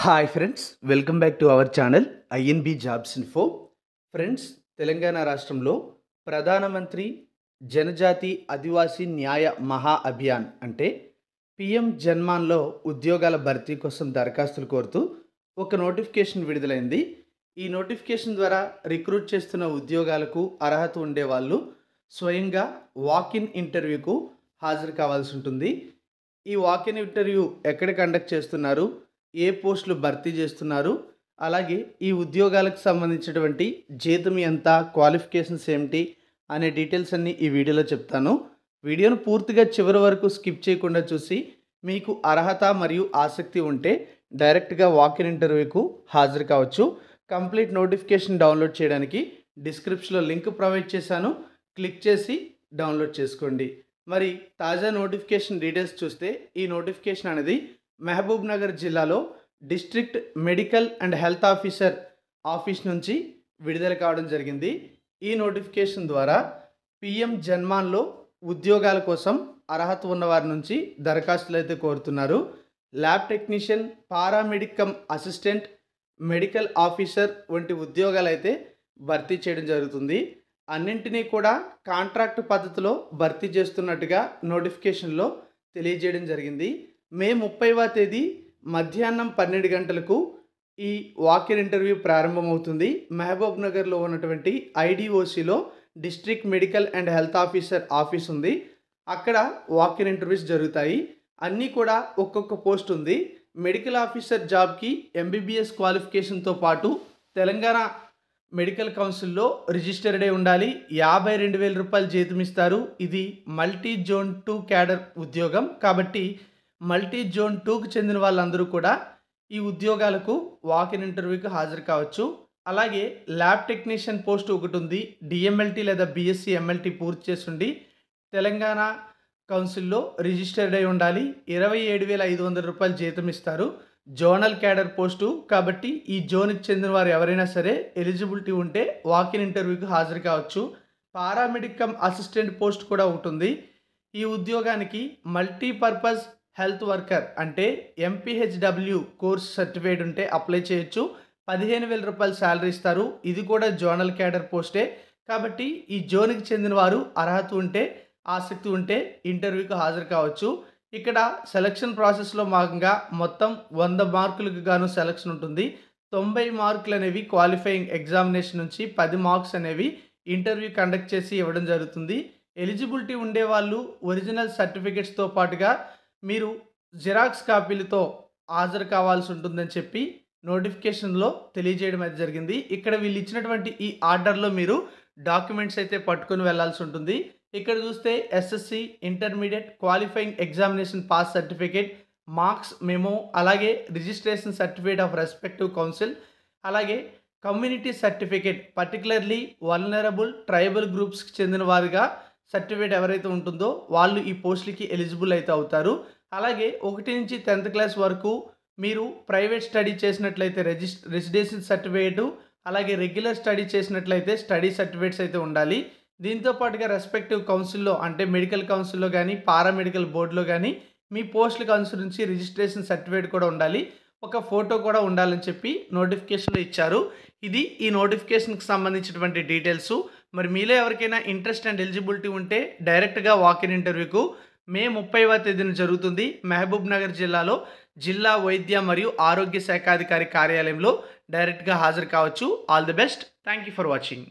Hi friends, welcome back to our channel INB jobs info. Friends, Telangana రాష్ట్రంలో ప్రధానమంత్రి జనజాతి ఆదివాసీ న్యాయ మహా అభియాన్ అంటే పిఎం జన్మాన్లో ఉద్యోగాల భర్తీ కోసం దరఖాస్తులు కోరుతూ ఒక నోటిఫికేషన్ విడుదలైంది. ఈ నోటిఫికేషన్ ద్వారా రిక్రూట్ చేస్తున్న ఉద్యోగాలకు అర్హత ఉండేవాళ్ళు స్వయంగా వాకిన్ ఇంటర్వ్యూకు హాజరు కావాల్సి ఉంటుంది. ఈ వాకిన్ ఇంటర్వ్యూ ఎక్కడ కండక్ట్ చేస్తున్నారు, ఏ పోస్టులు భర్తీ చేస్తున్నారు, అలాగే ఈ ఉద్యోగాలకు సంబంధించినటువంటి జీతం ఎంత, క్వాలిఫికేషన్స్ ఏమిటి అనే డీటెయిల్స్ అన్నీ ఈ వీడియోలో చెప్తాను. వీడియోను పూర్తిగా చివరి వరకు స్కిప్ చేయకుండా చూసి మీకు అర్హత మరియు ఆసక్తి ఉంటే డైరెక్ట్గా వాకిన్ ఇంటర్వ్యూకు హాజరు కావచ్చు. కంప్లీట్ నోటిఫికేషన్ డౌన్లోడ్ చేయడానికి డిస్క్రిప్షన్లో లింక్ ప్రొవైడ్ చేశాను, క్లిక్ చేసి డౌన్లోడ్ చేసుకోండి. మరి తాజా నోటిఫికేషన్ డీటెయిల్స్ చూస్తే ఈ నోటిఫికేషన్ అనేది మహబూబ్ నగర్ జిల్లాలో district medical and health officer office నుంచి విడుదల కావడం జరిగింది. ఈ నోటిఫికేషన్ ద్వారా పిఎం జన్మాన్లో ఉద్యోగాల కోసం అర్హత ఉన్న వారి నుంచి దరఖాస్తులు అయితే కోరుతున్నారు. Lab technician, paramedical assistant, medical officer వంటి ఉద్యోగాలు అయితే భర్తీ చేయడం జరుగుతుంది. అన్నింటినీ కూడా కాంట్రాక్ట్ పద్ధతిలో భర్తీ చేస్తున్నట్టుగా నోటిఫికేషన్లో తెలియజేయడం జరిగింది. మే 30వ తేదీ మధ్యాహ్నం 12 గంటలకు ఈ వాకిన్ ఇంటర్వ్యూ ప్రారంభమవుతుంది. మహబూబ్ నగర్లో ఉన్నటువంటి ఐడిఓసిలో district medical and health officer office ఉంది. అక్కడ వాకిన్ ఇంటర్వ్యూస్ జరుగుతాయి. అన్నీ కూడా ఒక్కొక్క పోస్ట్ ఉంది. మెడికల్ ఆఫీసర్ జాబ్కి ఎంబీబీఎస్ క్వాలిఫికేషన్తో పాటు తెలంగాణ మెడికల్ కౌన్సిల్లో రిజిస్టర్డ్ అయి ఉండాలి. 52,000 రూపాయలు జీతం ఇస్తారు. ఇది మల్టీ జోన్ 2 క్యాడర్ ఉద్యోగం కాబట్టి మల్టీ జోన్ 2కు చెందిన వాళ్ళందరూ కూడా ఈ ఉద్యోగాలకు వాకిన్ ఇంటర్వ్యూకి హాజరు కావచ్చు. అలాగే ల్యాబ్ టెక్నీషియన్ పోస్ట్ ఒకటి ఉంది. డిఎంఎల్టీ లేదా బీఎస్సీ ఎంఎల్టీ పూర్తి చేసి తెలంగాణ కౌన్సిల్లో రిజిస్టర్డ్ అయి ఉండాలి. 27,500 రూపాయలు జీతం ఇస్తారు. జోనల్ క్యాడర్ పోస్టు కాబట్టి ఈ జోన్కి చెందిన వారు ఎవరైనా సరే ఎలిజిబిలిటీ ఉంటే వాకిన్ ఇంటర్వ్యూకి హాజరు కావచ్చు. పారామెడికమ్ అసిస్టెంట్ పోస్ట్ కూడా ఉంటుంది. ఈ ఉద్యోగానికి మల్టీపర్పస్ హెల్త్ వర్కర్ అంటే ఎంపీహెచ్డబ్ల్యూ కోర్స్ సర్టిఫికేట్ ఉంటే అప్లై చేయొచ్చు. 15,000 రూపాయలు శాలరీ ఇస్తారు. ఇది కూడా జోనల్ క్యాడర్ పోస్టే కాబట్టి ఈ జోన్కి చెందిన వారు అర్హత ఉంటే, ఆసక్తి ఉంటే ఇంటర్వ్యూకి హాజరు కావచ్చు. ఇక్కడ సెలక్షన్ ప్రాసెస్లో భాగంగా మొత్తం 100 మార్కులకు గాను సెలక్షన్ ఉంటుంది. 90 మార్కులు అనేవి క్వాలిఫైయింగ్ ఎగ్జామినేషన్ నుంచి, 10 మార్క్స్ అనేవి ఇంటర్వ్యూ కండక్ట్ చేసి ఇవ్వడం జరుగుతుంది. ఎలిజిబిలిటీ ఉండేవాళ్ళు ఒరిజినల్ సర్టిఫికేట్స్తో పాటుగా మీరు జిరాక్స్ కాపీలతో హాజరు కావాల్సి ఉంటుందని చెప్పి నోటిఫికేషన్లో తెలియజేయడం అయితే జరిగింది. ఇక్కడ వీళ్ళు ఇచ్చినటువంటి ఈ ఆర్డర్లో మీరు డాక్యుమెంట్స్ అయితే పట్టుకొని వెళ్లాల్సి ఉంటుంది. ఇక్కడ చూస్తే SSC intermediate qualifying examination pass certificate, marks memo, అలాగే registration certificate of respective council, అలాగే community certificate particularly vulnerable tribal గ్రూప్స్కి చెందిన వారిగా సర్టిఫికేట్ ఎవరైతే ఉంటుందో వాళ్ళు ఈ పోస్టులకి ఎలిజిబుల్ అయితే అవుతారు. అలాగే 1 నుంచి 10th క్లాస్ వరకు మీరు ప్రైవేట్ స్టడీ చేసినట్లయితే రెసిడెన్షియల్ సర్టిఫికేటు, అలాగే రెగ్యులర్ స్టడీ చేసినట్లయితే స్టడీ సర్టిఫికేట్స్ అయితే ఉండాలి. దీంతో పాటుగా రెస్పెక్టివ్ కౌన్సిల్లో అంటే మెడికల్ కౌన్సిల్లో కానీ పారామెడికల్ బోర్డులో కానీ మీ పోస్టులకు అనుసరించి రిజిస్ట్రేషన్ సర్టిఫికేట్ కూడా ఉండాలి. ఒక ఫోటో కూడా ఉండాలని చెప్పి నోటిఫికేషన్లో ఇచ్చారు. ఇది ఈ నోటిఫికేషన్కి సంబంధించినటువంటి డీటెయిల్స్. మరి మీలో ఎవరికైనా ఇంట్రెస్ట్ అండ్ ఎలిజిబిలిటీ ఉంటే డైరెక్ట్గా వాకిన్ ఇంటర్వ్యూకు మే 30వ తేదీన జరుగుతుంది. మహబూబ్ నగర్ జిల్లాలో జిల్లా వైద్య మరియు ఆరోగ్య శాఖాధికారి కార్యాలయంలో డైరెక్ట్గా హాజరు కావచ్చు. All the best. Thank you for watching.